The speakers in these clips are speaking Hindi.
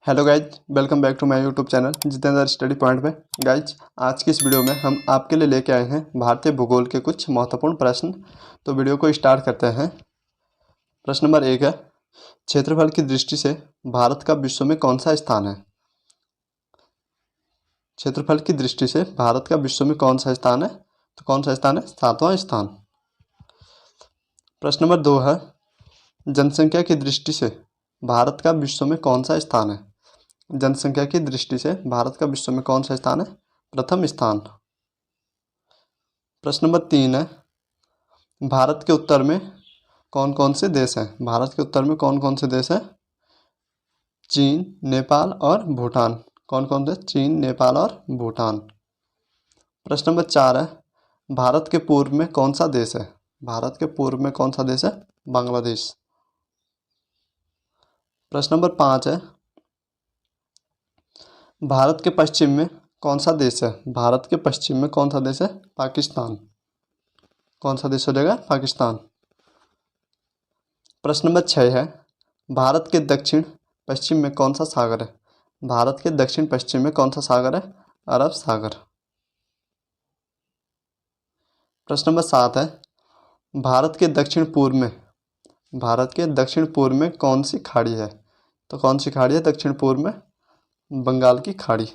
Hello guys, welcome back to my YouTube channel Jitendra study point पे। गाइज, आज की इस वीडियो में हम आपके लिए लेके आए हैं भारतीय भूगोल के कुछ महत्वपूर्ण प्रश्न। तो वीडियो को स्टार्ट करते हैं। प्रश्न नंबर 1 है, क्षेत्रफल की दृष्टि से भारत का विश्व में कौन सा स्थान है? क्षेत्रफल की दृष्टि से भारत का विश्व में कौन सा स्थान है? तो कौन सा स्थान है? 7वां स्थान। प्रश्न नंबर 2 है, जनसंख्या की दृष्टि से भारत का विश्व में कौन सा स्थान है? जनसंख्या की दृष्टि से भारत का विश्व में कौन सा स्थान है? प्रथम स्थान। प्रश्न नंबर 3 है, भारत के उत्तर में कौन कौन से देश हैं? भारत के उत्तर में कौन कौन से देश हैं? चीन, नेपाल और भूटान। कौन कौन से? चीन, नेपाल और भूटान। प्रश्न नंबर 4 है, भारत के पूर्व में कौन सा देश है? भारत के पूर्व में कौन सा देश है? बांग्लादेश। प्रश्न नंबर 5 है, भारत के पश्चिम में कौन सा देश है? भारत के पश्चिम में कौन सा देश है? पाकिस्तान। कौन सा देश हो जाएगा? पाकिस्तान। प्रश्न नंबर 6 है, भारत के दक्षिण पश्चिम में कौन सा सागर है? भारत के दक्षिण पश्चिम में कौन सा सागर है? अरब सागर। प्रश्न नंबर 7 है, भारत के दक्षिण पूर्व में कौन सी खाड़ी है? तो कौन सी खाड़ी है दक्षिण पूर्व में? बंगाल की खाड़ी।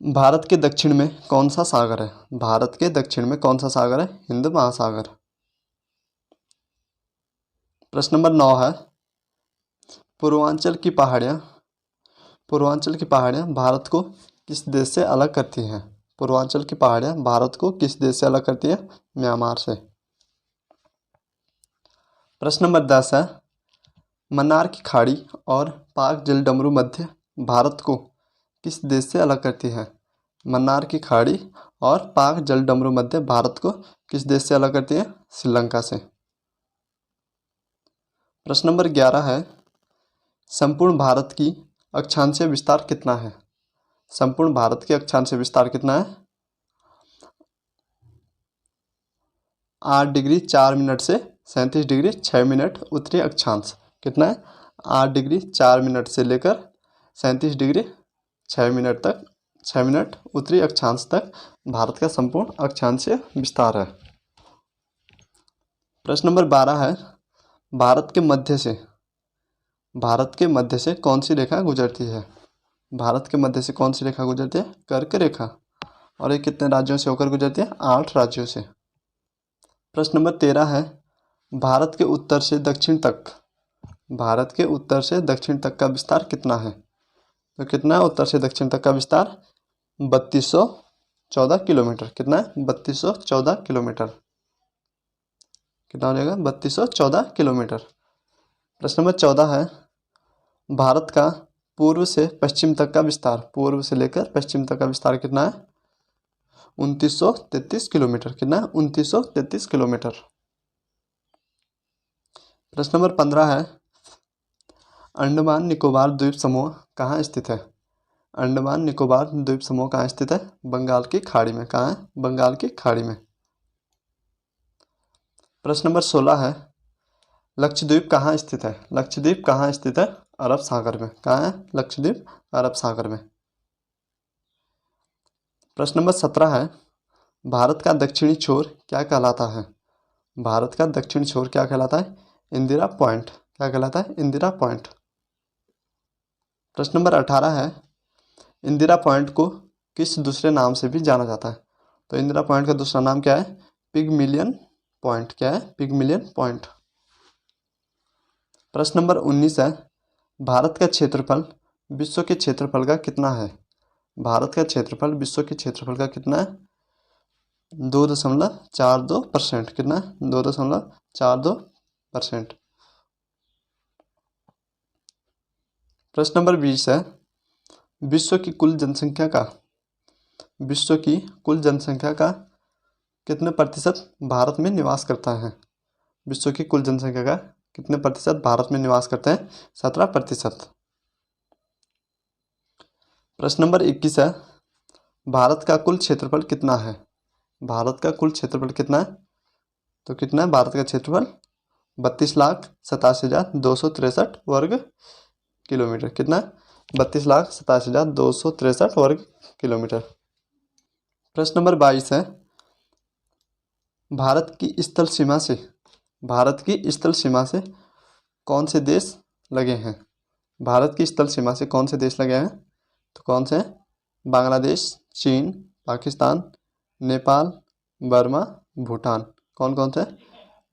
भारत के दक्षिण में कौन सा सागर है? भारत के दक्षिण में कौन सा सागर है? हिंद महासागर। प्रश्न नंबर 9 है, पूर्वांचल की पहाड़ियाँ भारत को किस देश से अलग करती हैं? पूर्वांचल की पहाड़ियाँ भारत को किस देश से अलग करती हैं? म्यांमार से। प्रश्न नंबर 10 है, मन्नार की खाड़ी और पाक जलडमरू मध्य भारत को किस देश से अलग करती है? मन्नार की खाड़ी और पाक जलडमरू मध्य भारत को किस देश से अलग करती है? श्रीलंका से। प्रश्न नंबर 11 है, संपूर्ण भारत की अक्षांशीय विस्तार कितना है? संपूर्ण भारत की अक्षांशीय विस्तार कितना है? 8 डिग्री 4 मिनट से 37 डिग्री 6 मिनट उत्तरी अक्षांश। कितना है? 8 डिग्री 4 मिनट से लेकर 37 डिग्री 6 मिनट उत्तरी अक्षांश तक भारत का संपूर्ण अक्षांशीय विस्तार है। प्रश्न नंबर 12 है, भारत के मध्य से कौन सी रेखा गुजरती है? भारत के मध्य से कौन सी रेखा गुजरती है? कर्क रेखा। और ये कितने राज्यों से होकर गुजरती है? 8 राज्यों से। प्रश्न नंबर 13 है, भारत के उत्तर से दक्षिण तक का विस्तार कितना है? तो कितना है उत्तर से दक्षिण तक का विस्तार? 3214 किलोमीटर। कितना है? 3214 किलोमीटर। कितना हो जाएगा? 3214 किलोमीटर। प्रश्न नंबर 14 है, भारत का पूर्व से पश्चिम तक का विस्तार, पूर्व से लेकर पश्चिम तक का विस्तार कितना है? 2933 किलोमीटर। कितना है? 2933 किलोमीटर। प्रश्न नंबर 15 है, अंडमान निकोबार द्वीप समूह कहाँ स्थित है? अंडमान निकोबार द्वीप समूह कहाँ स्थित है? बंगाल की खाड़ी में। कहाँ है? बंगाल की खाड़ी में। प्रश्न नंबर 16 है, लक्षद्वीप कहाँ स्थित है? लक्षद्वीप कहाँ स्थित है? अरब सागर में। कहाँ है लक्षद्वीप? अरब सागर में। प्रश्न नंबर 17 है, भारत का दक्षिणी छोर क्या कहलाता है? भारत का दक्षिणी छोर क्या कहलाता है? इंदिरा पॉइंट। क्या कहलाता है? इंदिरा पॉइंट। प्रश्न नंबर 18 है, इंदिरा पॉइंट को किस दूसरे नाम से भी जाना जाता है? तो इंदिरा पॉइंट का दूसरा नाम क्या है? पिगमिलियन पॉइंट। क्या है? पिगमिलियन पॉइंट। प्रश्न नंबर 19 है, भारत का क्षेत्रफल विश्व के क्षेत्रफल का कितना है? भारत का क्षेत्रफल विश्व के क्षेत्रफल का कितना है? 2.42%। कितना है? 2.42%। प्रश्न नंबर 20 है, विश्व की कुल जनसंख्या का कितने प्रतिशत भारत में निवास करता है? विश्व की कुल जनसंख्या का कितने प्रतिशत भारत में निवास करते हैं? 17%। प्रश्न नंबर 21 है, भारत का कुल क्षेत्रफल कितना है? भारत का कुल क्षेत्रफल कितना है? तो कितना है भारत का क्षेत्रफल? 32,87,263 वर्ग किलोमीटर। कितना? 32,87,263 वर्ग किलोमीटर। प्रश्न नंबर 22 है, भारत की स्थल सीमा से कौन से देश लगे हैं? भारत की स्थल सीमा से कौन से देश लगे हैं? तो कौन से? बांग्लादेश, चीन, पाकिस्तान, नेपाल, बर्मा, भूटान। कौन कौन से?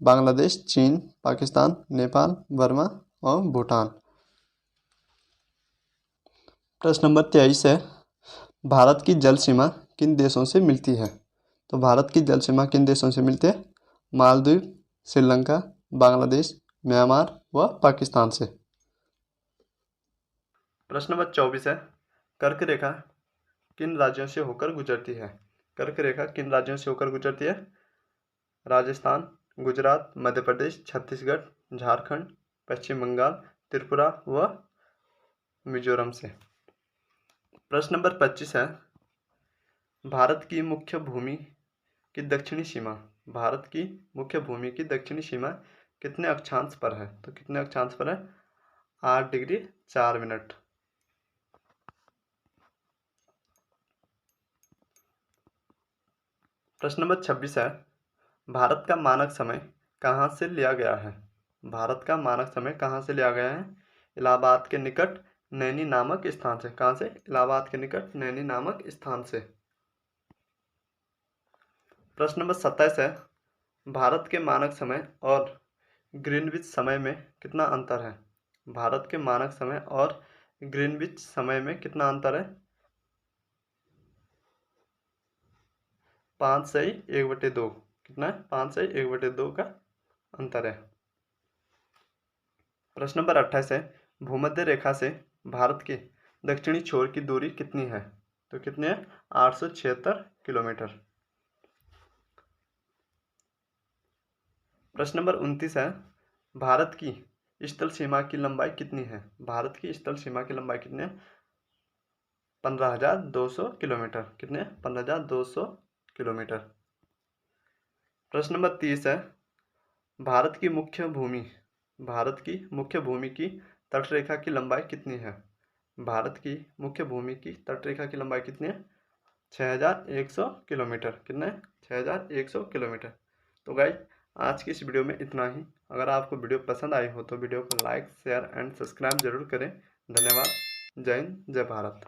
बांग्लादेश, चीन, पाकिस्तान, नेपाल, बर्मा और भूटान। प्रश्न नंबर 23 है, भारत की जल सीमा किन देशों से मिलती है? तो भारत की जल सीमा किन देशों से मिलती है? मालदीव, श्रीलंका, बांग्लादेश, म्यांमार व पाकिस्तान से। प्रश्न नंबर 24 है, कर्क रेखा किन राज्यों से होकर गुजरती है? कर्क रेखा किन राज्यों से होकर गुजरती है? राजस्थान, गुजरात, मध्य प्रदेश, छत्तीसगढ़, झारखंड, पश्चिम बंगाल, त्रिपुरा व मिजोरम से। प्रश्न नंबर 25 है, भारत की मुख्य भूमि की दक्षिणी सीमा कितने अक्षांश पर है? तो कितने अक्षांश पर है? 8 डिग्री 4 मिनट। प्रश्न नंबर 26 है, भारत का मानक समय कहाँ से लिया गया है? भारत का मानक समय कहाँ से लिया गया है? इलाहाबाद के निकट नैनी नामक स्थान से। कहाँ से? इलाहाबाद के निकट नैनी नामक स्थान से। प्रश्न नंबर 27 है, भारत के मानक समय और ग्रीनविच समय में कितना अंतर है? भारत के मानक समय और ग्रीनविच समय में कितना अंतर है? 5/1/2। कितना है? 5/1/2 का अंतर है। प्रश्न नंबर 28 है, भूमध्य रेखा से भारत के दक्षिणी छोर की दूरी कितनी है? तो कितनी है? 876 किलोमीटर। प्रश्न नंबर 29 है, भारत की स्थल सीमा की लंबाई कितनी है? भारत की स्थल सीमा की लंबाई कितनी है? 15,200 किलोमीटर। कितने? 15,200 किलोमीटर। प्रश्न नंबर 30 है, भारत की मुख्य भूमि की तटरेखा की लंबाई कितनी है? भारत की मुख्य भूमि की तटरेखा की लंबाई कितनी है? 6,100 किलोमीटर। कितने? 6,100 किलोमीटर। तो गाइस, आज की इस वीडियो में इतना ही। अगर आपको वीडियो पसंद आई हो तो वीडियो को लाइक, शेयर एंड सब्सक्राइब जरूर करें। धन्यवाद। जय हिंद, जय भारत।